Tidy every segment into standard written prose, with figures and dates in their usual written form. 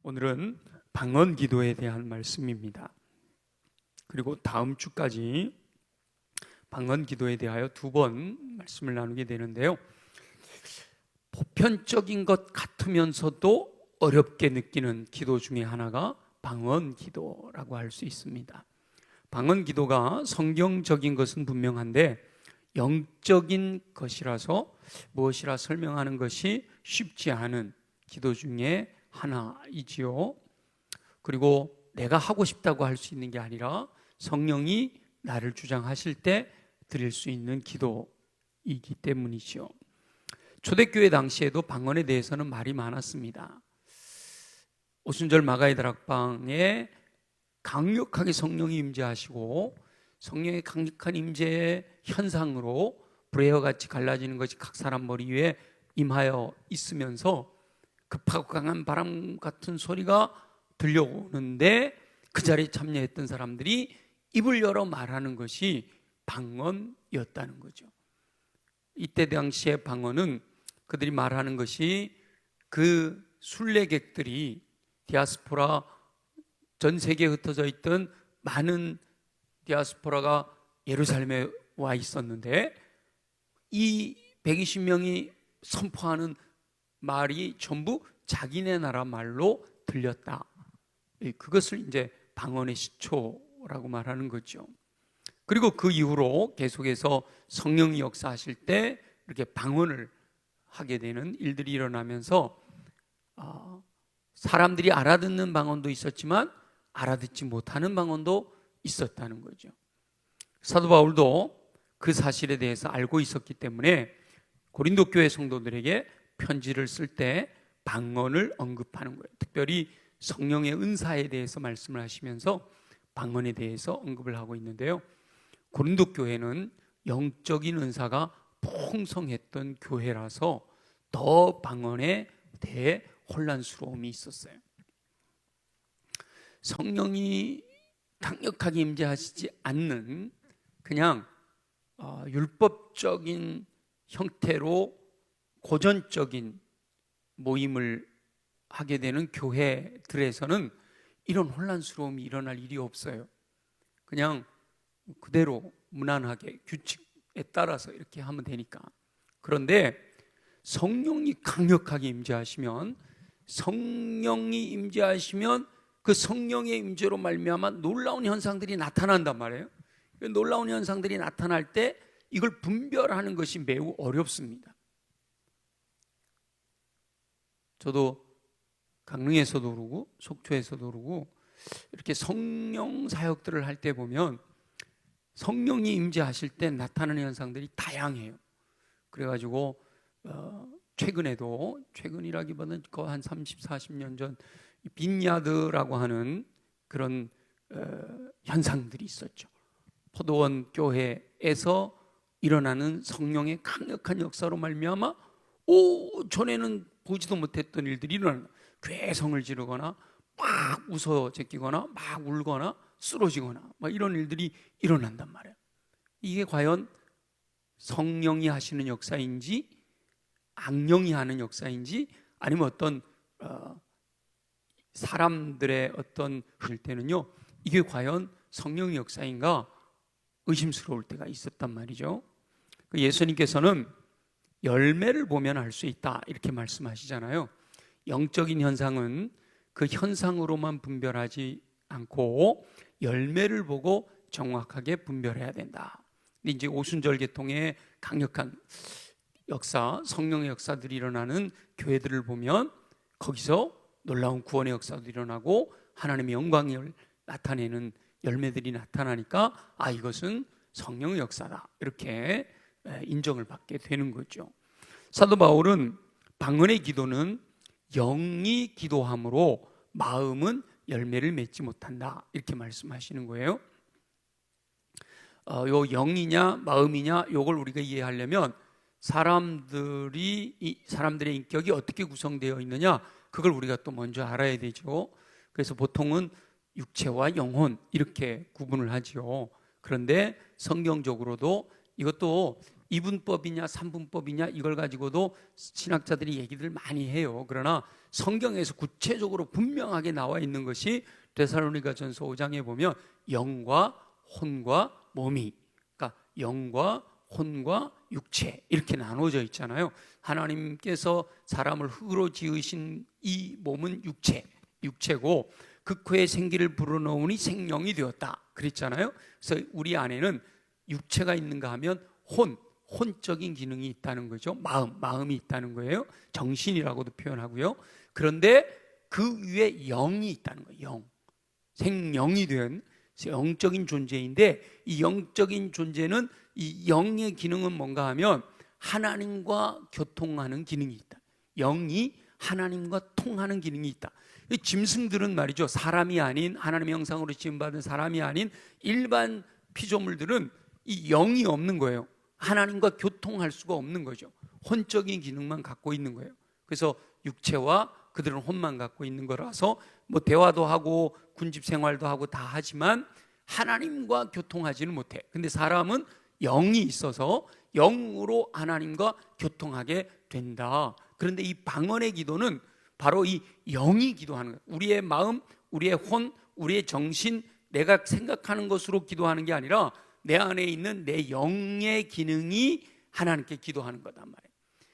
오늘은 방언 기도에 대한 말씀입니다. 그리고 다음 주까지 방언 기도에 대하여 2번 말씀을 나누게 되는데요. 보편적인 것 같으면서도 어렵게 느끼는 기도 중에 하나가 방언 기도라고 할 수 있습니다. 방언 기도가 성경적인 것은 분명한데 영적인 것이라서 무엇이라 설명하는 것이 쉽지 않은 기도 중에 하나이지요. 그리고 내가 하고 싶다고 할 수 있는 게 아니라 성령이 나를 주장하실 때 드릴 수 있는 기도이기 때문이죠. 초대교회 당시에도 방언에 대해서는 말이 많았습니다. 오순절 마가의 다락방에 강력하게 성령이 임재하시고 성령의 강력한 임재의 현상으로 불의 같이 갈라지는 것이 각 사람 머리 위에 임하여 있으면서 급하고 강한 바람 같은 소리가 들려오는데 그 자리에 참여했던 사람들이 입을 열어 말하는 것이 방언이었다는 거죠. 이때 당시의 방언은 그들이 말하는 것이 그 순례객들이 디아스포라, 전 세계에 흩어져 있던 많은 디아스포라가 예루살렘에 와 있었는데 이 120명이 선포하는 말이 전부 자기네 나라 말로 들렸다. 그것을 이제 방언의 시초라고 말하는 거죠. 그리고 그 이후로 계속해서 성령이 역사하실 때 이렇게 방언을 하게 되는 일들이 일어나면서 사람들이 알아듣는 방언도 있었지만 알아듣지 못하는 방언도 있었다는 거죠. 사도 바울도 그 사실에 대해서 알고 있었기 때문에 고린도 교회 성도들에게 편지를 쓸 때 방언을 언급하는 거예요. 특별히 성령의 은사에 대해서 말씀을 하시면서 방언에 대해서 언급을 하고 있는데요. 고린도 교회는 영적인 은사가 풍성했던 교회라서 더 방언에 대해 혼란스러움이 있었어요. 성령이 강력하게 임재하시지 않는 그냥 율법적인 형태로 고전적인 모임을 하게 되는 교회들에서는 이런 혼란스러움이 일어날 일이 없어요. 그냥 그대로 무난하게 규칙에 따라서 이렇게 하면 되니까. 그런데 성령이 강력하게 임재하시면 그 성령의 임재로 말미암아 놀라운 현상들이 나타난단 말이에요. 놀라운 현상들이 나타날 때 이걸 분별하는 것이 매우 어렵습니다. 저도 강릉에서도 그러고 속초에서도 그러고 이렇게 성령 사역들을 할 때 보면 성령이 임재하실 때 나타나는 현상들이 다양해요. 그래가지고 최근이라기보다는 한 30, 40년 전 빈야드라고 하는 그런 현상들이 있었죠. 포도원 교회에서 일어나는 성령의 강력한 역사로 말미암아 전에는 보지도 못했던 일들이 일어나는, 괴성을 지르거나 막 웃어 제끼거나 막 울거나 쓰러지거나 막 이런 일들이 일어난단 말이에요. 이게 과연 성령이 하시는 역사인지 악령이 하는 역사인지 아니면 어떤 사람들의 어떤 할 때는요, 이게 과연 성령의 역사인가 의심스러울 때가 있었단 말이죠. 예수님께서는 열매를 보면 알 수 있다 이렇게 말씀하시잖아요. 영적인 현상은 그 현상으로만 분별하지 않고 열매를 보고 정확하게 분별해야 된다. 근데 이제 오순절 계통의 강력한 역사, 성령의 역사들이 일어나는 교회들을 보면 거기서 놀라운 구원의 역사도 일어나고 하나님의 영광을 나타내는 열매들이 나타나니까 이것은 성령의 역사다 이렇게 인정을 받게 되는 거죠. 사도 바울은 방언의 기도는 영이 기도함으로 마음은 열매를 맺지 못한다 이렇게 말씀하시는 거예요. 요 영이냐 마음이냐 요걸 우리가 이해하려면 사람들의 인격이 어떻게 구성되어 있느냐 그걸 우리가 또 먼저 알아야 되죠. 그래서 보통은 육체와 영혼 이렇게 구분을 하죠. 그런데 성경적으로도 이것도 이분법이냐 삼분법이냐 이걸 가지고도 신학자들이 얘기들 많이 해요. 그러나 성경에서 구체적으로 분명하게 나와 있는 것이 데살로니가전서 5장에 보면 영과 혼과 몸이, 그러니까 영과 혼과 육체 이렇게 나눠져 있잖아요. 하나님께서 사람을 흙으로 지으신 이 몸은 육체고 그 코에 생기를 불어넣으니 생명이 되었다 그랬잖아요. 그래서 우리 안에는 육체가 있는가 하면 혼적인 기능이 있다는 거죠. 마음이 있다는 거예요. 정신이라고도 표현하고요. 그런데 그 위에 영이 있다는 거예요. 생명이 된 영적인 존재인데, 이 영적인 존재는, 이 영의 기능은 뭔가 하면 하나님과 교통하는 기능이 있다. 영이 하나님과 통하는 기능이 있다. 짐승들은 말이죠, 사람이 아닌, 하나님의 형상으로 지음받은 사람이 아닌 일반 피조물들은 이 영이 없는 거예요. 하나님과 교통할 수가 없는 거죠. 혼적인 기능만 갖고 있는 거예요. 그래서 육체와 그들은 혼만 갖고 있는 거라서 뭐 대화도 하고 군집 생활도 하고 다 하지만 하나님과 교통하지는 못해. 근데 사람은 영이 있어서 영으로 하나님과 교통하게 된다. 그런데 이 방언의 기도는 바로 이 영이 기도하는 거예요. 우리의 마음, 우리의 혼, 우리의 정신, 내가 생각하는 것으로 기도하는 게 아니라 내 안에 있는 내 영의 기능이 하나님께 기도하는 거단 말이에요.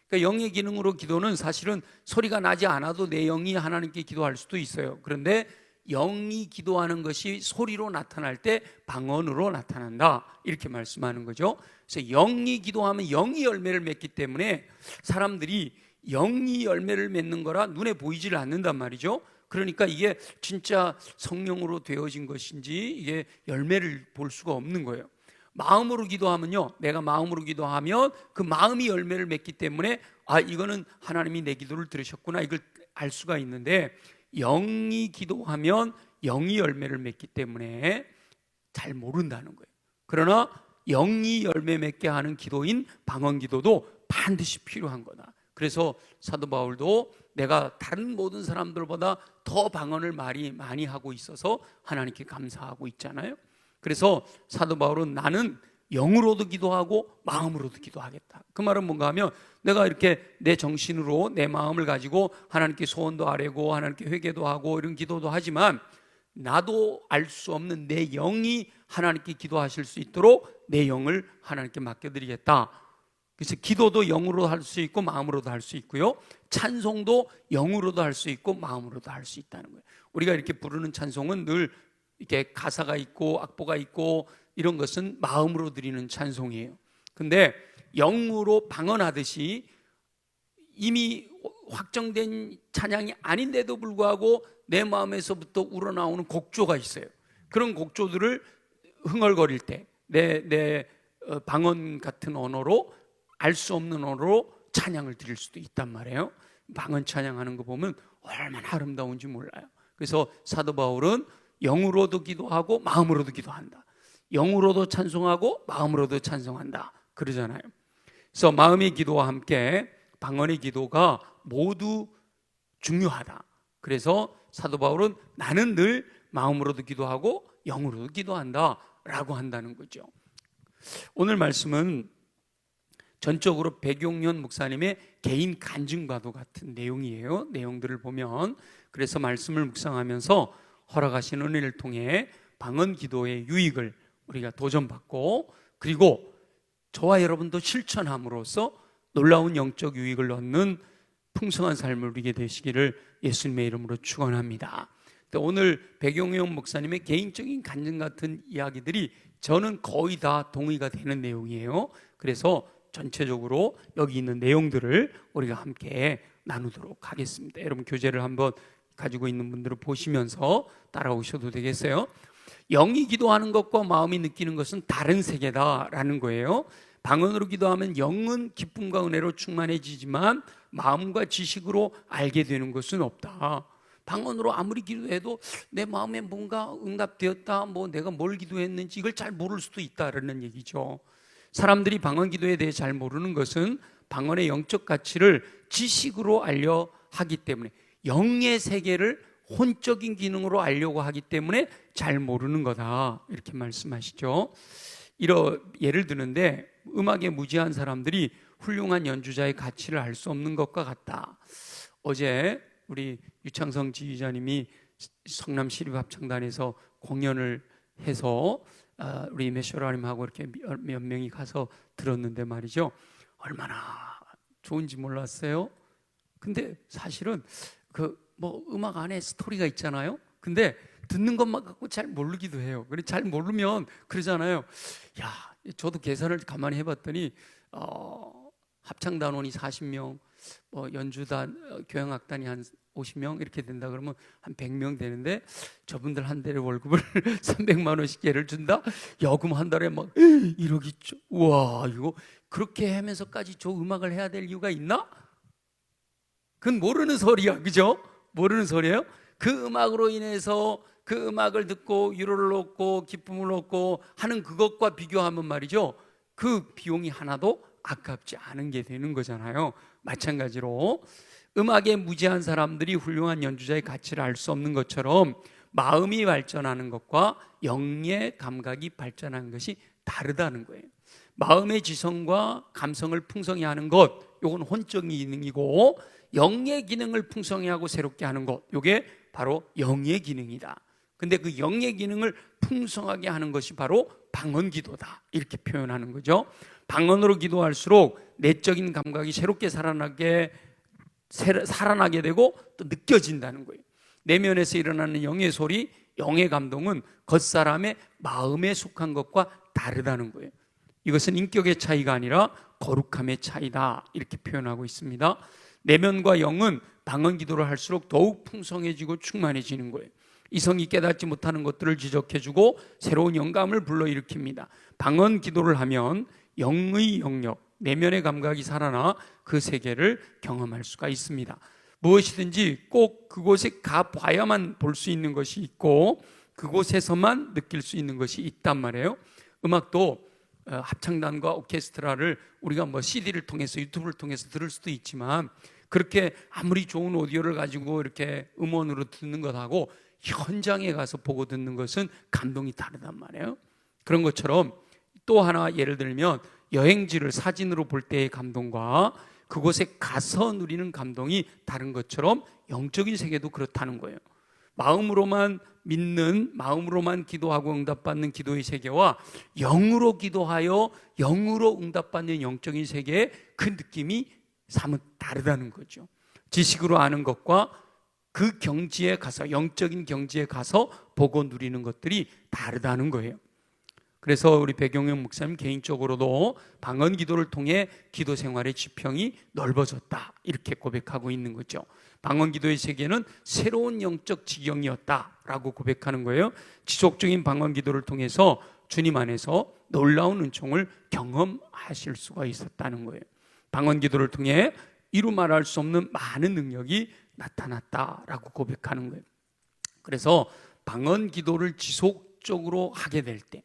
그러니까 영의 기능으로 기도는 사실은 소리가 나지 않아도 내 영이 하나님께 기도할 수도 있어요. 그런데 영이 기도하는 것이 소리로 나타날 때 방언으로 나타난다, 이렇게 말씀하는 거죠. 그래서 영이 기도하면 영이 열매를 맺기 때문에 사람들이 영이 열매를 맺는 거라 눈에 보이질 않는단 말이죠. 그러니까 이게 진짜 성령으로 되어진 것인지 이게 열매를 볼 수가 없는 거예요. 마음으로 기도하면요, 내가 마음으로 기도하면 그 마음이 열매를 맺기 때문에 이거는 하나님이 내 기도를 들으셨구나, 이걸 알 수가 있는데, 영이 기도하면 영이 열매를 맺기 때문에 잘 모른다는 거예요. 그러나 영이 열매 맺게 하는 기도인 방언 기도도 반드시 필요한 거다. 그래서 사도 바울도 내가 다른 모든 사람들보다 더 방언을 많이 하고 있어서 하나님께 감사하고 있잖아요. 그래서 사도 바울은 나는 영으로도 기도하고 마음으로도 기도하겠다. 그 말은 뭔가 하면 내가 이렇게 내 정신으로 내 마음을 가지고 하나님께 소원도 아뢰고 하나님께 회개도 하고 이런 기도도 하지만 나도 알 수 없는 내 영이 하나님께 기도하실 수 있도록 내 영을 하나님께 맡겨드리겠다. 그래서 기도도 영으로 할 수 있고 마음으로도 할 수 있고요, 찬송도 영으로도 할 수 있고 마음으로도 할 수 있다는 거예요. 우리가 이렇게 부르는 찬송은 늘 이렇게 가사가 있고 악보가 있고 이런 것은 마음으로 드리는 찬송이에요. 근데 영으로 방언하듯이 이미 확정된 찬양이 아닌데도 불구하고 내 마음에서부터 우러나오는 곡조가 있어요. 그런 곡조들을 흥얼거릴 때 내 방언 같은 언어로, 알 수 없는 언어로 찬양을 드릴 수도 있단 말이에요. 방언 찬양하는 거 보면 얼마나 아름다운지 몰라요. 그래서 사도 바울은 영으로도 기도하고 마음으로도 기도한다, 영으로도 찬송하고 마음으로도 찬송한다 그러잖아요. 그래서 마음의 기도와 함께 방언의 기도가 모두 중요하다. 그래서 사도 바울은 나는 늘 마음으로도 기도하고 영으로도 기도한다 라고 한다는 거죠. 오늘 말씀은 전적으로 백용현 목사님의 개인 간증과도 같은 내용이에요. 내용들을 보면, 그래서 말씀을 묵상하면서 허락하신 은혜를 통해 방언 기도의 유익을 우리가 도전받고, 그리고 저와 여러분도 실천함으로써 놀라운 영적 유익을 얻는 풍성한 삶을 누리게 되시기를 예수님의 이름으로 축원합니다. 오늘 백용현 목사님의 개인적인 간증 같은 이야기들이 저는 거의 다 동의가 되는 내용이에요. 그래서 전체적으로 여기 있는 내용들을 우리가 함께 나누도록 하겠습니다. 여러분 교재를 한번 가지고 있는 분들은 보시면서 따라오셔도 되겠어요. 영이 기도하는 것과 마음이 느끼는 것은 다른 세계다라는 거예요. 방언으로 기도하면 영은 기쁨과 은혜로 충만해지지만 마음과 지식으로 알게 되는 것은 없다. 방언으로 아무리 기도해도 내 마음에 뭔가 응답되었다, 뭐 내가 뭘 기도했는지 이걸 잘 모를 수도 있다라는 얘기죠. 사람들이 방언 기도에 대해 잘 모르는 것은 방언의 영적 가치를 지식으로 알려 하기 때문에, 영의 세계를 혼적인 기능으로 알려고 하기 때문에 잘 모르는 거다, 이렇게 말씀하시죠. 예를 드는데 음악에 무지한 사람들이 훌륭한 연주자의 가치를 알 수 없는 것과 같다. 어제 우리 유창성 지휘자님이 성남 시립합창단에서 공연을 해서 우리 메쇼라님하고 이렇게 몇 명이 가서 들었는데 말이죠, 얼마나 좋은지 몰랐어요. 근데 사실은 그 뭐 음악 안에 스토리가 있잖아요. 근데 듣는 것만 갖고 잘 모르기도 해요. 그래 잘 모르면 그러잖아요. 야, 저도 계산을 가만히 해봤더니 합창단원이 40명, 연주단, 교향악단이 한 50명 이렇게 된다 그러면 한 100명 되는데, 저분들 한 달에 월급을 300만 원씩 예를 준다? 여금 한 달에 막 1억 있죠. 와, 이거 그렇게 하면서까지 저 음악을 해야 될 이유가 있나? 그건 모르는 소리야, 그죠? 모르는 소리예요. 그 음악으로 인해서 그 음악을 듣고 위로를 얻고 기쁨을 얻고 하는 그것과 비교하면 말이죠, 그 비용이 하나도 아깝지 않은 게 되는 거잖아요. 마찬가지로 음악에 무지한 사람들이 훌륭한 연주자의 가치를 알 수 없는 것처럼 마음이 발전하는 것과 영의 감각이 발전하는 것이 다르다는 거예요. 마음의 지성과 감성을 풍성히 하는 것, 요건 혼적인 기능이고, 영의 기능을 풍성히 하고 새롭게 하는 것, 요게 바로 영의 기능이다. 근데 그 영의 기능을 풍성하게 하는 것이 바로 방언기도다, 이렇게 표현하는 거죠. 방언으로 기도할수록 내적인 감각이 새롭게 살아나게 되고 또 느껴진다는 거예요. 내면에서 일어나는 영의 소리, 영의 감동은 겉사람의 마음에 속한 것과 다르다는 거예요. 이것은 인격의 차이가 아니라 거룩함의 차이다, 이렇게 표현하고 있습니다. 내면과 영은 방언 기도를 할수록 더욱 풍성해지고 충만해지는 거예요. 이성이 깨닫지 못하는 것들을 지적해주고 새로운 영감을 불러일으킵니다. 방언 기도를 하면 영의 영역, 내면의 감각이 살아나 그 세계를 경험할 수가 있습니다. 무엇이든지 꼭 그곳에 가봐야만 볼 수 있는 것이 있고, 그곳에서만 느낄 수 있는 것이 있단 말이에요. 음악도 합창단과 오케스트라를 우리가 뭐 CD를 통해서, 유튜브를 통해서 들을 수도 있지만, 그렇게 아무리 좋은 오디오를 가지고 이렇게 음원으로 듣는 것하고 현장에 가서 보고 듣는 것은 감동이 다르단 말이에요. 그런 것처럼 또 하나 예를 들면, 여행지를 사진으로 볼 때의 감동과 그곳에 가서 누리는 감동이 다른 것처럼 영적인 세계도 그렇다는 거예요. 마음으로만 믿는, 마음으로만 기도하고 응답받는 기도의 세계와 영으로 기도하여 영으로 응답받는 영적인 세계의 그 느낌이 사뭇 다르다는 거죠. 지식으로 아는 것과 그 경지에 가서, 영적인 경지에 가서 보고 누리는 것들이 다르다는 거예요. 그래서 우리 백용현 목사님 개인적으로도 방언 기도를 통해 기도 생활의 지평이 넓어졌다, 이렇게 고백하고 있는 거죠. 방언 기도의 세계는 새로운 영적 지경이었다라고 고백하는 거예요. 지속적인 방언 기도를 통해서 주님 안에서 놀라운 은총을 경험하실 수가 있었다는 거예요. 방언 기도를 통해 이루 말할 수 없는 많은 능력이 나타났다라고 고백하는 거예요. 그래서 방언 기도를 지속적으로 하게 될 때,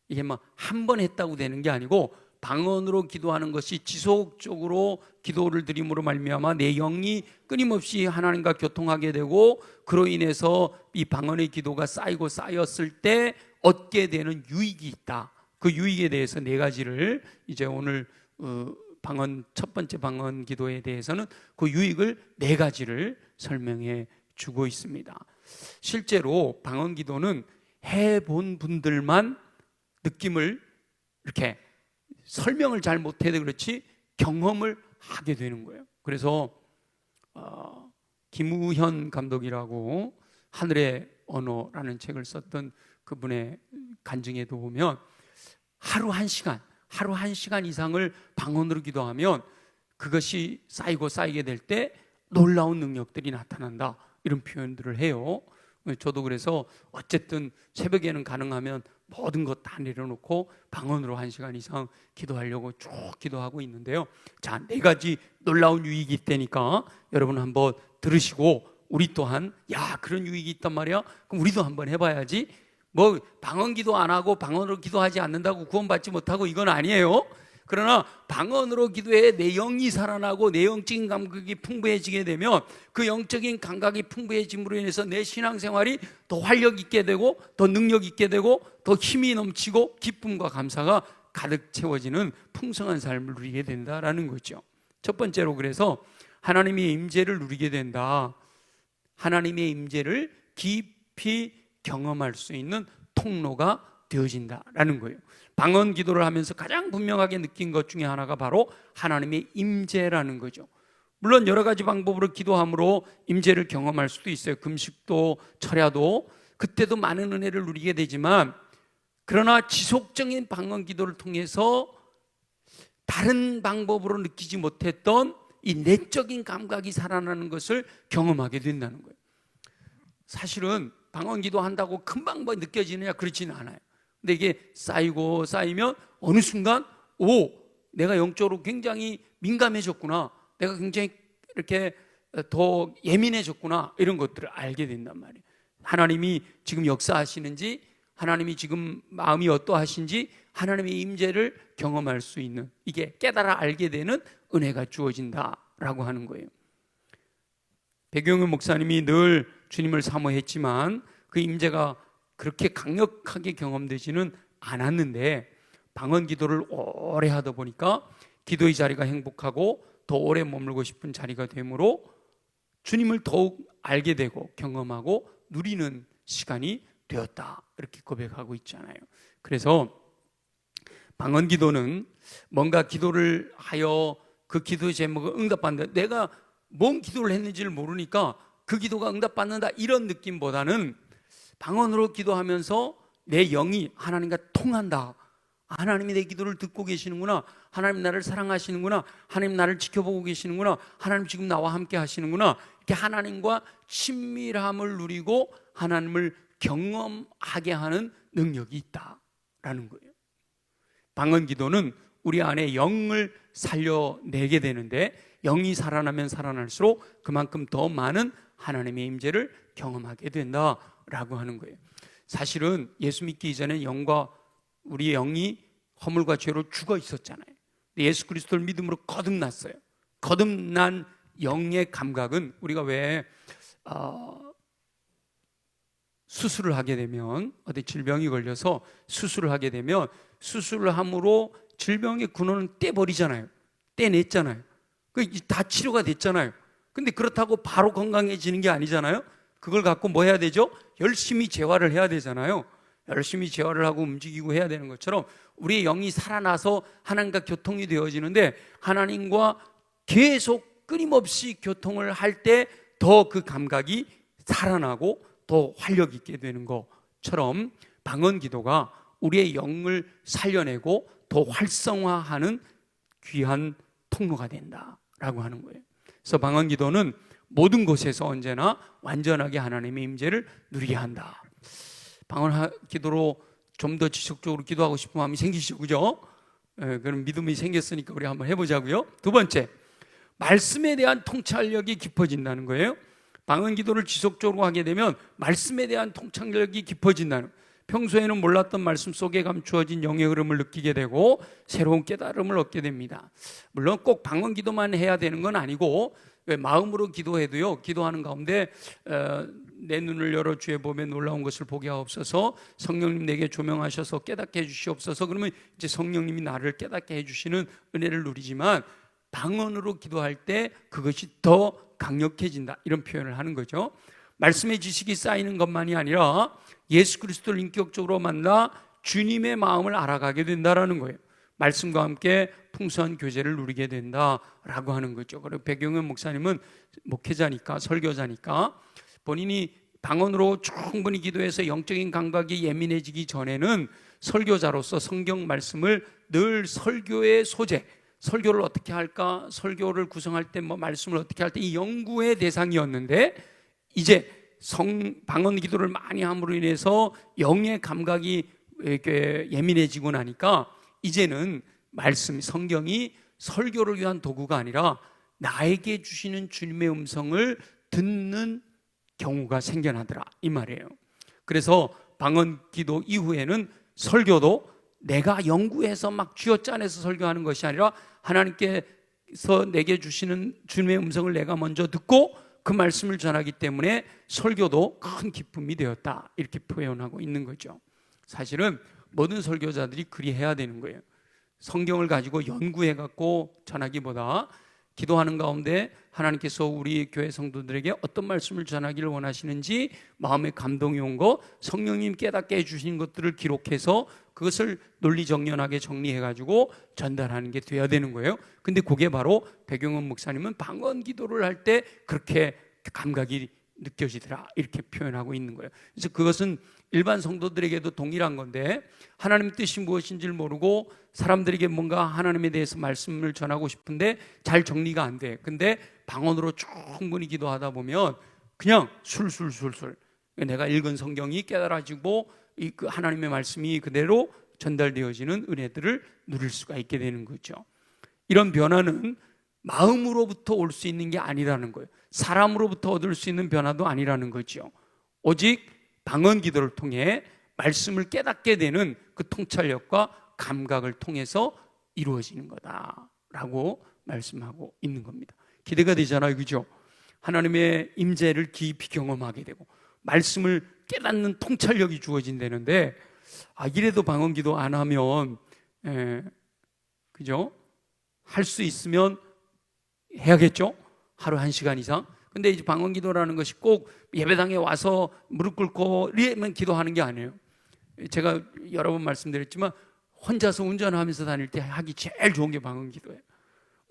이게 뭐 한 번 했다고 되는 게 아니고, 방언으로 기도하는 것이 지속적으로 기도를 드림으로 말미암아 내 영이 끊임없이 하나님과 교통하게 되고, 그로 인해서 이 방언의 기도가 쌓이고 쌓였을 때 얻게 되는 유익이 있다. 그 유익에 대해서 네 가지를 이제 오늘 첫 번째 방언 기도에 대해서는 그 유익을 네 가지를 설명해 주고 있습니다. 실제로 방언 기도는 해본 분들만 느낌을 이렇게 설명을 잘 못해도 그렇지 경험을 하게 되는 거예요. 그래서 김우현 감독이라고 하늘의 언어라는 책을 썼던 그분의 간증에도 보면 하루 한 시간 이상을 방언으로 기도하면 그것이 쌓이고 쌓이게 될 때 놀라운 능력들이 나타난다, 이런 표현들을 해요. 저도 그래서 어쨌든 새벽에는 가능하면 모든 것 다 내려놓고 방언으로 1시간 이상 기도하려고 쭉 기도하고 있는데요. 자, 4가지 놀라운 유익이 있다니까 여러분 한번 들으시고, 우리 또한 그런 유익이 있단 말이야? 그럼 우리도 한번 해봐야지. 뭐 방언 기도 안 하고 방언으로 기도하지 않는다고 구원받지 못하고 이건 아니에요. 그러나 방언으로 기도해 내 영이 살아나고 내 영적인 감각이 풍부해지게 되면, 그 영적인 감각이 풍부해짐으로 인해서 내 신앙생활이 더 활력 있게 되고 더 능력 있게 되고 더 힘이 넘치고 기쁨과 감사가 가득 채워지는 풍성한 삶을 누리게 된다라는 거죠. 첫 번째로 그래서 하나님의 임재를 누리게 된다. 하나님의 임재를 깊이 경험할 수 있는 통로가 되어진다라는 거예요. 방언 기도를 하면서 가장 분명하게 느낀 것 중에 하나가 바로 하나님의 임재라는 거죠. 물론 여러 가지 방법으로 기도함으로 임재를 경험할 수도 있어요. 금식도 철야도 그때도 많은 은혜를 누리게 되지만, 그러나 지속적인 방언 기도를 통해서 다른 방법으로 느끼지 못했던 이 내적인 감각이 살아나는 것을 경험하게 된다는 거예요. 사실은 방언 기도 한다고 금방 뭐 느껴지느냐, 그렇지는 않아요. 근데 이게 쌓이고 쌓이면 어느 순간 내가 영적으로 굉장히 민감해졌구나, 내가 굉장히 이렇게 더 예민해졌구나, 이런 것들을 알게 된단 말이에요. 하나님이 지금 역사하시는지, 하나님이 지금 마음이 어떠하신지, 하나님의 임재를 경험할 수 있는, 이게 깨달아 알게 되는 은혜가 주어진다라고 하는 거예요. 백용현 목사님이 늘 주님을 사모했지만 그 임재가 그렇게 강력하게 경험되지는 않았는데, 방언 기도를 오래 하다 보니까 기도의 자리가 행복하고 더 오래 머물고 싶은 자리가 되므로 주님을 더욱 알게 되고 경험하고 누리는 시간이 되었다, 이렇게 고백하고 있잖아요. 그래서 방언 기도는 뭔가 기도를 하여 그 기도의 제목을 응답받는다, 내가 뭔 기도를 했는지를 모르니까 그 기도가 응답받는다, 이런 느낌보다는 방언으로 기도하면서 내 영이 하나님과 통한다, 하나님이 내 기도를 듣고 계시는구나, 하나님 나를 사랑하시는구나, 하나님 나를 지켜보고 계시는구나, 하나님 지금 나와 함께 하시는구나, 이렇게 하나님과 친밀함을 누리고 하나님을 경험하게 하는 능력이 있다라는 거예요. 방언 기도는 우리 안에 영을 살려내게 되는데, 영이 살아나면 살아날수록 그만큼 더 많은 하나님의 임재를 경험하게 된다라고 하는 거예요. 사실은 예수 믿기 이전에 영과 우리의 영이 허물과 죄로 죽어 있었잖아요. 예수 그리스도를 믿음으로 거듭났어요. 거듭난 영의 감각은 우리가 왜 수술을 하게 되면, 어디 질병이 걸려서 수술을 하게 되면 수술을 함으로 질병의 근원은 떼버리잖아요. 떼냈잖아요. 다 치료가 됐잖아요. 근데 그렇다고 바로 건강해지는 게 아니잖아요. 그걸 갖고 뭐 해야 되죠? 열심히 재활을 해야 되잖아요. 열심히 재활을 하고 움직이고 해야 되는 것처럼 우리의 영이 살아나서 하나님과 교통이 되어지는데, 하나님과 계속 끊임없이 교통을 할 때 더 그 감각이 살아나고 더 활력 있게 되는 것처럼 방언 기도가 우리의 영을 살려내고 더 활성화하는 귀한 통로가 된다라고 하는 거예요. 그래서 방언 기도는 모든 곳에서 언제나 완전하게 하나님의 임재를 누리게 한다. 방언 기도로 좀 더 지속적으로 기도하고 싶은 마음이 생기시죠, 그죠? 그런 믿음이 생겼으니까 우리 한번 해보자고요. 두 번째, 말씀에 대한 통찰력이 깊어진다는 거예요. 방언 기도를 지속적으로 하게 되면 말씀에 대한 통찰력이 깊어진다는 거예요. 평소에는 몰랐던 말씀 속에 감추어진 영의 흐름을 느끼게 되고 새로운 깨달음을 얻게 됩니다. 물론 꼭 방언 기도만 해야 되는 건 아니고, 마음으로 기도해도요, 기도하는 가운데 내 눈을 열어 주의 보면 놀라운 것을 보게 하옵소서, 성령님 내게 조명하셔서 깨닫게 해주시옵소서, 그러면 이제 성령님이 나를 깨닫게 해주시는 은혜를 누리지만, 방언으로 기도할 때 그것이 더 강력해진다, 이런 표현을 하는 거죠. 말씀의 지식이 쌓이는 것만이 아니라 예수 그리스도를 인격적으로 만나 주님의 마음을 알아가게 된다라는 거예요. 말씀과 함께 풍성한 교제를 누리게 된다라고 하는 거죠. 그리고 백용현 목사님은 목회자니까, 설교자니까 본인이 방언으로 충분히 기도해서 영적인 감각이 예민해지기 전에는 설교자로서 성경 말씀을 늘 설교의 소재, 설교를 어떻게 할까, 설교를 구성할 때 뭐 말씀을 어떻게 할 때, 이 연구의 대상이었는데, 이제 방언 기도를 많이 함으로 인해서 영의 감각이 이렇게 예민해지고 나니까 이제는 말씀, 성경이 설교를 위한 도구가 아니라 나에게 주시는 주님의 음성을 듣는 경우가 생겨나더라, 이 말이에요. 그래서 방언 기도 이후에는 설교도 내가 연구해서 막 쥐어짜내서 설교하는 것이 아니라 하나님께서 내게 주시는 주님의 음성을 내가 먼저 듣고 그 말씀을 전하기 때문에 설교도 큰 기쁨이 되었다, 이렇게 표현하고 있는 거죠. 사실은 모든 설교자들이 그리해야 되는 거예요. 성경을 가지고 연구해 갖고 전하기보다 기도하는 가운데 하나님께서 우리 교회 성도들에게 어떤 말씀을 전하기를 원하시는지 마음에 감동이 온 거, 성령님 깨닫게 해주신 것들을 기록해서 그것을 논리정연하게 정리해가지고 전달하는 게 돼야 되는 거예요. 근데 그게 바로 백용원 목사님은 방언 기도를 할 때 그렇게 감각이 느껴지더라 이렇게 표현하고 있는 거예요. 그래서 그것은 일반 성도들에게도 동일한 건데, 하나님 뜻이 무엇인지를 모르고 사람들에게 뭔가 하나님에 대해서 말씀을 전하고 싶은데 잘 정리가 안 돼. 근데 방언으로 충분히 기도하다 보면 그냥 술술술술 내가 읽은 성경이 깨달아지고 그 하나님의 말씀이 그대로 전달되어지는 은혜들을 누릴 수가 있게 되는 거죠. 이런 변화는 마음으로부터 올 수 있는 게 아니라는 거예요. 사람으로부터 얻을 수 있는 변화도 아니라는 거죠. 오직 방언 기도를 통해 말씀을 깨닫게 되는 그 통찰력과 감각을 통해서 이루어지는 거다라고 말씀하고 있는 겁니다. 기대가 되잖아요, 그죠? 하나님의 임재를 깊이 경험하게 되고 말씀을 깨닫는 통찰력이 주어진다는데, 이래도 방언 기도 안 하면 그죠? 할 수 있으면 해야겠죠? 하루 1시간 이상. 근데 이제 방언 기도라는 것이 꼭 예배당에 와서 무릎 꿇고 이러면 기도하는 게 아니에요. 제가 여러 번 말씀드렸지만 혼자서 운전하면서 다닐 때 하기 제일 좋은 게 방언 기도예요.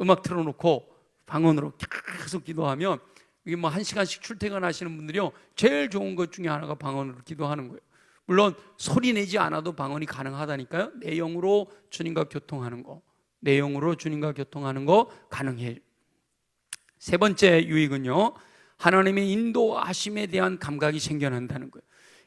음악 틀어놓고 방언으로 계속 기도하면, 이게 뭐 1시간씩 출퇴근하시는 분들이요, 제일 좋은 것 중에 하나가 방언으로 기도하는 거예요. 물론 소리 내지 않아도 방언이 가능하다니까요. 내 영으로 주님과 교통하는 거, 내 영으로 주님과 교통하는 거 가능해요. 세 번째 유익은요, 하나님의 인도하심에 대한 감각이 생겨난다는 거예요.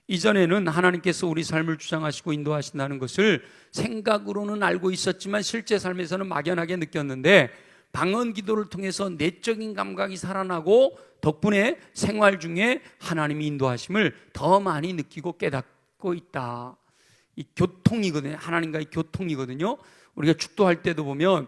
이전에는 하나님께서 우리 삶을 주장하시고 인도하신다는 것을 생각으로는 알고 있었지만 실제 삶에서는 막연하게 느꼈는데, 방언 기도를 통해서 내적인 감각이 살아나고 덕분에 생활 중에 하나님이 인도하심을 더 많이 느끼고 깨닫고 있다. 이 교통이거든요. 하나님과의 교통이거든요. 우리가 축도할 때도 보면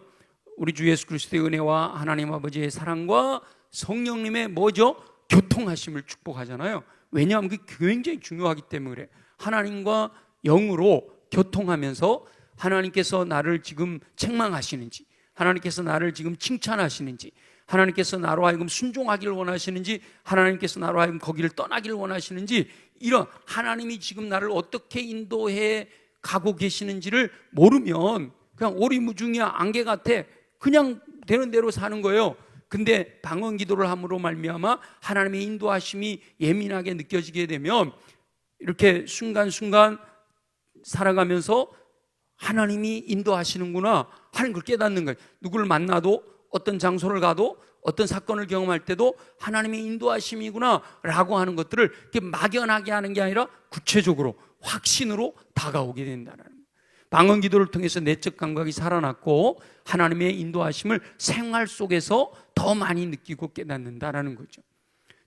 우리 주 예수 그리스도의 은혜와 하나님 아버지의 사랑과 성령님의 뭐죠? 교통하심을 축복하잖아요. 왜냐하면 그게 굉장히 중요하기 때문에 그래. 하나님과 영으로 교통하면서 하나님께서 나를 지금 책망하시는지, 하나님께서 나를 지금 칭찬하시는지, 하나님께서 나로 하여금 순종하기를 원하시는지, 하나님께서 나로 하여금 거기를 떠나기를 원하시는지, 이런 하나님이 지금 나를 어떻게 인도해 가고 계시는지를 모르면 그냥 오리무중이야, 안개 같아, 그냥 되는 대로 사는 거예요. 근데 방언 기도를 함으로 말미암아 하나님의 인도하심이 예민하게 느껴지게 되면 이렇게 순간순간 살아가면서 하나님이 인도하시는구나 하는 걸 깨닫는 거예요. 누구를 만나도, 어떤 장소를 가도, 어떤 사건을 경험할 때도 하나님의 인도하심이구나 라고 하는 것들을 이렇게 막연하게 하는 게 아니라 구체적으로 확신으로 다가오게 된다는 거예요. 방언 기도를 통해서 내적 감각이 살아났고 하나님의 인도하심을 생활 속에서 더 많이 느끼고 깨닫는다는 거죠.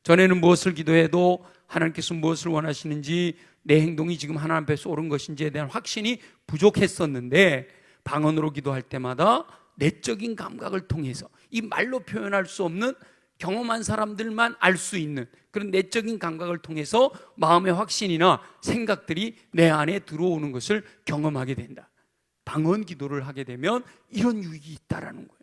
전에는 무엇을 기도해도 하나님께서 무엇을 원하시는지, 내 행동이 지금 하나님 앞에서 옳은 것인지에 대한 확신이 부족했었는데, 방언으로 기도할 때마다 내적인 감각을 통해서, 이 말로 표현할 수 없는 경험한 사람들만 알 수 있는 그런 내적인 감각을 통해서 마음의 확신이나 생각들이 내 안에 들어오는 것을 경험하게 된다. 방언 기도를 하게 되면 이런 유익이 있다라는 거예요.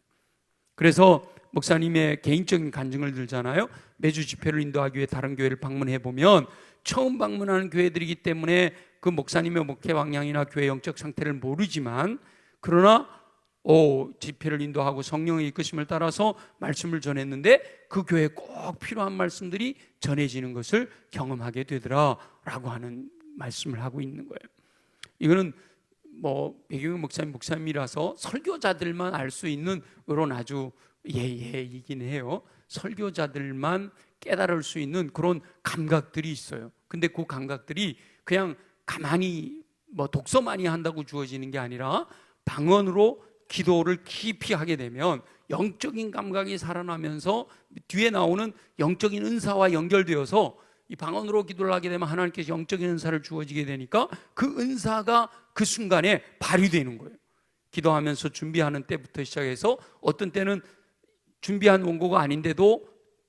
그래서 목사님의 개인적인 간증을 들잖아요. 매주 집회를 인도하기 위해 다른 교회를 방문해 보면 처음 방문하는 교회들이기 때문에 그 목사님의 목회 방향이나 교회 영적 상태를 모르지만, 그러나 집회를 인도하고 성령의 이끄심을 따라서 말씀을 전했는데 그 교회에 꼭 필요한 말씀들이 전해지는 것을 경험하게 되더라라고 하는 말씀을 하고 있는 거예요. 이거는 백용현 목사님이라서 설교자들만 알 수 있는 그런 아주 예이긴 해요. 설교자들만 깨달을 수 있는 그런 감각들이 있어요. 근데 그 감각들이 그냥 가만히 독서만이 한다고 주어지는 게 아니라 방언으로 기도를 깊이 하게 되면 영적인 감각이 살아나면서 뒤에 나오는 영적인 은사와 연결되어서 이 방언으로 기도를 하게 되면 하나님께서 영적인 은사를 주어지게 되니까 그 은사가 그 순간에 발휘되는 거예요. 기도하면서 준비하는 때부터 시작해서 어떤 때는 준비한 원고가 아닌데도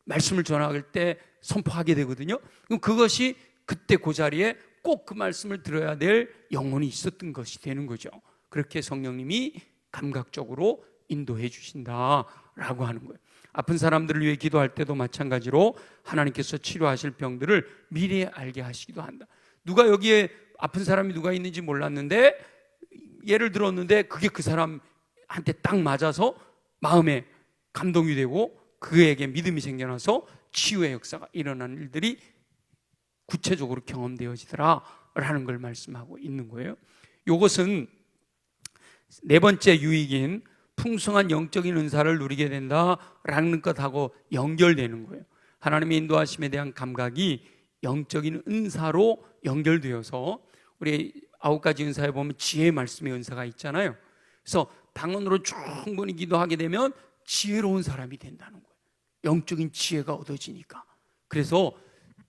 말씀을 전할 때 선포하게 되거든요. 그럼 그것이 그때 그 자리에 꼭 그 말씀을 들어야 될 영혼이 있었던 것이 되는 거죠. 그렇게 성령님이 감각적으로 인도해 주신다라고 하는 거예요. 아픈 사람들을 위해 기도할 때도 마찬가지로 하나님께서 치료하실 병들을 미리 알게 하시기도 한다. 누가 여기에 아픈 사람이 누가 있는지 몰랐는데 예를 들었는데 그게 그 사람한테 딱 맞아서 마음에 감동이 되고 그에게 믿음이 생겨나서 치유의 역사가 일어나는 일들이 구체적으로 경험되어지더라라는 걸 말씀하고 있는 거예요. 이것은 네 번째 유익인 풍성한 영적인 은사를 누리게 된다라는 것하고 연결되는 거예요. 하나님의 인도하심에 대한 감각이 영적인 은사로 연결되어서 우리 9가지 은사에 보면 지혜의 말씀의 은사가 있잖아요. 그래서 방언으로 충분히 기도하게 되면 지혜로운 사람이 된다는 거예요. 영적인 지혜가 얻어지니까. 그래서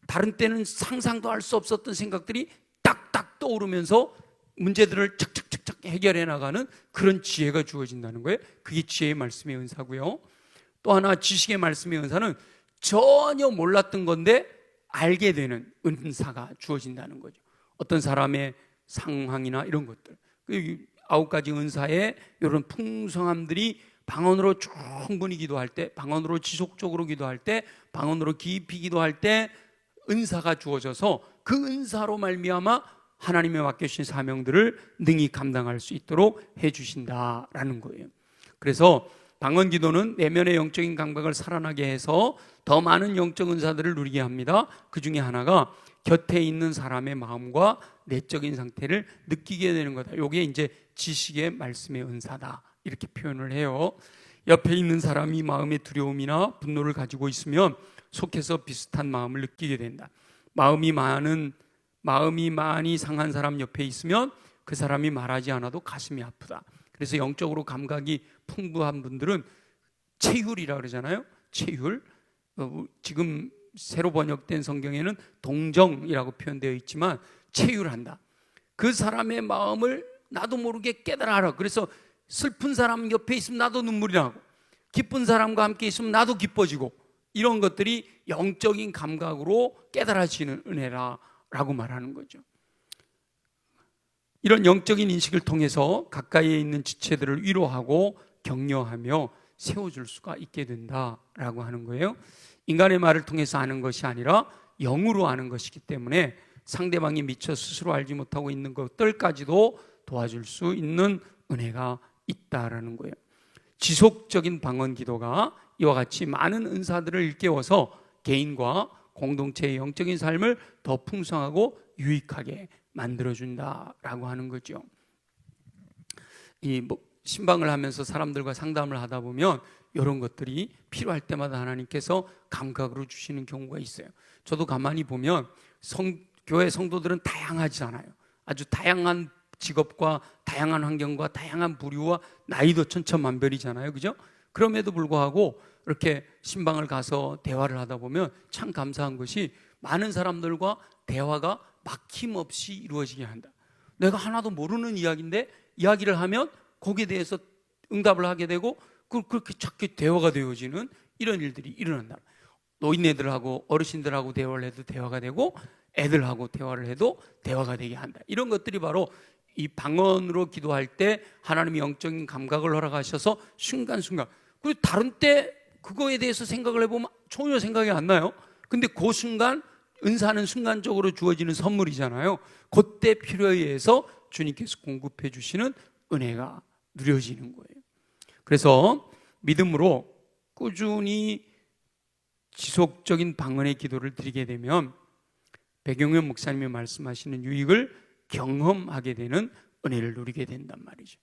다른 때는 상상도 할 수 없었던 생각들이 딱딱 떠오르면서 문제들을 착착착착 해결해 나가는 그런 지혜가 주어진다는 거예요. 그게 지혜의 말씀의 은사고요. 또 하나 지식의 말씀의 은사는 전혀 몰랐던 건데 알게 되는 은사가 주어진다는 거죠. 어떤 사람의 상황이나 이런 것들, 9가지 은사의 이런 풍성함들이 방언으로 충분히 기도할 때, 방언으로 지속적으로 기도할 때, 방언으로 깊이 기도할 때 은사가 주어져서 그 은사로 말미암아 하나님의 맡겨주신 사명들을 능히 감당할 수 있도록 해주신다라는 거예요. 그래서 방언 기도는 내면의 영적인 감각을 살아나게 해서 더 많은 영적 은사들을 누리게 합니다. 그 중에 하나가 곁에 있는 사람의 마음과 내적인 상태를 느끼게 되는 거다. 이게 이제 지식의 말씀의 은사다, 이렇게 표현을 해요. 옆에 있는 사람이 마음의 두려움이나 분노를 가지고 있으면 속해서 비슷한 마음을 느끼게 된다. 마음이 많이 상한 사람 옆에 있으면 그 사람이 말하지 않아도 가슴이 아프다. 그래서 영적으로 감각이 풍부한 분들은 체휼이라 그러잖아요. 체휼. 지금 새로 번역된 성경에는 동정이라고 표현되어 있지만 체휼한다. 그 사람의 마음을 나도 모르게 깨달아. 그래서 슬픈 사람 옆에 있으면 나도 눈물이 나고, 기쁜 사람과 함께 있으면 나도 기뻐지고, 이런 것들이 영적인 감각으로 깨달아지는 은혜라고 말하는 거죠. 이런 영적인 인식을 통해서 가까이에 있는 지체들을 위로하고 격려하며 세워줄 수가 있게 된다라고 하는 거예요. 인간의 말을 통해서 아는 것이 아니라 영으로 아는 것이기 때문에 상대방이 미처 스스로 알지 못하고 있는 것들까지도 도와줄 수 있는 은혜가 있다라는 거예요. 지속적인 방언 기도가 이와 같이 많은 은사들을 일깨워서 개인과 공동체의 영적인 삶을 더 풍성하고 유익하게 만들어준다라고 하는 거죠. 신방을 하면서 사람들과 상담을 하다 보면 이런 것들이 필요할 때마다 하나님께서 감각으로 주시는 경우가 있어요. 저도 가만히 보면 교회 성도들은 다양하지 않아요. 아주 다양한 직업과 다양한 환경과 다양한 부류와 나이도 천차만별이잖아요. 그죠? 그럼에도 불구하고 이렇게 신방을 가서 대화를 하다 보면 참 감사한 것이 많은 사람들과 대화가 막힘없이 이루어지게 한다. 내가 하나도 모르는 이야기인데 이야기를 하면 거기에 대해서 응답을 하게 되고 그렇게 자꾸 대화가 되어지는 이런 일들이 일어난다. 노인네들하고 어르신들하고 대화를 해도 대화가 되고 애들하고 대화를 해도 대화가 되게 한다. 이런 것들이 바로 이 방언으로 기도할 때 하나님이 영적인 감각을 허락하셔서 순간순간, 그리고 다른 때 그거에 대해서 생각을 해보면 전혀 생각이 안 나요. 근데 그 순간, 은사는 순간적으로 주어지는 선물이잖아요. 그때 필요에 의해서 주님께서 공급해 주시는 은혜가 누려지는 거예요. 그래서 믿음으로 꾸준히 지속적인 방언의 기도를 드리게 되면 백용현 목사님이 말씀하시는 유익을 경험하게 되는 은혜를 누리게 된단 말이죠.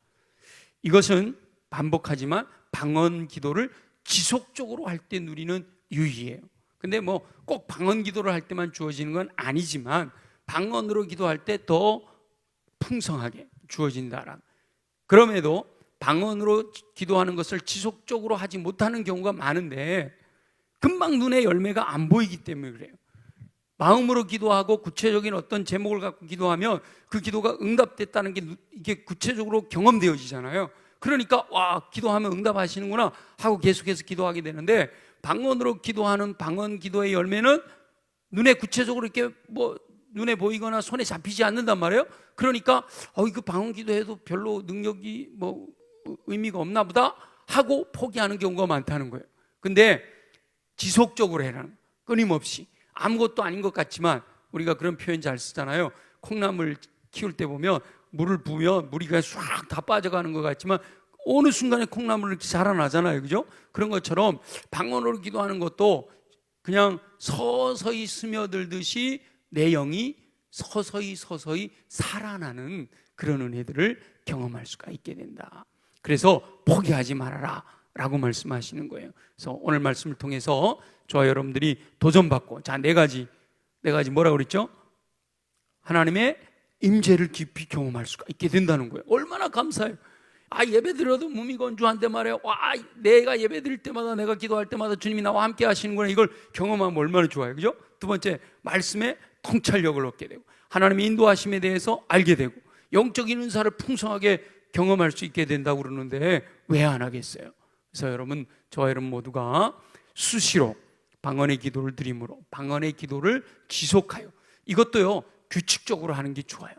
이것은 반복하지만 방언 기도를 지속적으로 할 때 누리는 유익이에요. 근데 꼭 방언 기도를 할 때만 주어지는 건 아니지만 방언으로 기도할 때 더 풍성하게 주어진다라. 그럼에도 방언으로 기도하는 것을 지속적으로 하지 못하는 경우가 많은데 금방 눈에 열매가 안 보이기 때문에 그래요. 마음으로 기도하고 구체적인 어떤 제목을 갖고 기도하면 그 기도가 응답됐다는 게 이게 구체적으로 경험되어지잖아요. 그러니까 와, 기도하면 응답하시는구나 하고 계속해서 기도하게 되는데, 방언으로 기도하는 방언 기도의 열매는 눈에 구체적으로 이렇게 눈에 보이거나 손에 잡히지 않는단 말이에요. 그러니까 그 방언 기도해도 별로 능력이 의미가 없나 보다 하고 포기하는 경우가 많다는 거예요. 근데 지속적으로 해라는 거예요. 끊임없이. 아무것도 아닌 것 같지만 우리가 그런 표현 잘 쓰잖아요. 콩나물 키울 때 보면 물을 부으면 물이 그냥 싹 다 빠져가는 것 같지만 어느 순간에 콩나물이 이렇게 자라나잖아요. 그죠? 그런 것처럼 방언으로 기도하는 것도 그냥 서서히 스며들듯이 내 영이 서서히 살아나는 그런 은혜들을 경험할 수가 있게 된다. 그래서 포기하지 말아라 라고 말씀하시는 거예요. 그래서 오늘 말씀을 통해서 저와 여러분들이 도전받고, 자, 네 가지 뭐라고 그랬죠? 하나님의 임재를 깊이 경험할 수가 있게 된다는 거예요. 얼마나 감사해요. 예배 드려도 무미건조한데 말이에요. 내가 예배 드릴 때마다, 내가 기도할 때마다 주님이 나와 함께 하시는구나. 이걸 경험하면 얼마나 좋아요. 그죠? 두 번째, 말씀의 통찰력을 얻게 되고, 하나님의 인도하심에 대해서 알게 되고, 영적인 은사를 풍성하게 경험할 수 있게 된다고 그러는데 왜 안 하겠어요? 그래서 여러분, 저와 여러분 모두가 수시로 방언의 기도를 드림으로 방언의 기도를 지속하여, 이것도요 규칙적으로 하는 게 좋아요.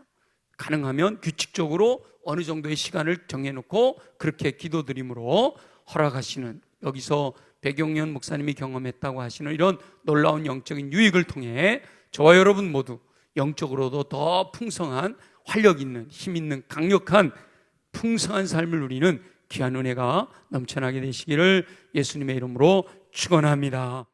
가능하면 규칙적으로 어느 정도의 시간을 정해놓고 그렇게 기도 드림으로 허락하시는, 여기서 백용년 목사님이 경험했다고 하시는 이런 놀라운 영적인 유익을 통해 저와 여러분 모두 영적으로도 더 풍성한, 활력 있는, 힘 있는, 강력한 풍성한 삶을 누리는 귀한 은혜가 넘쳐나게 되시기를 예수님의 이름으로 축원합니다.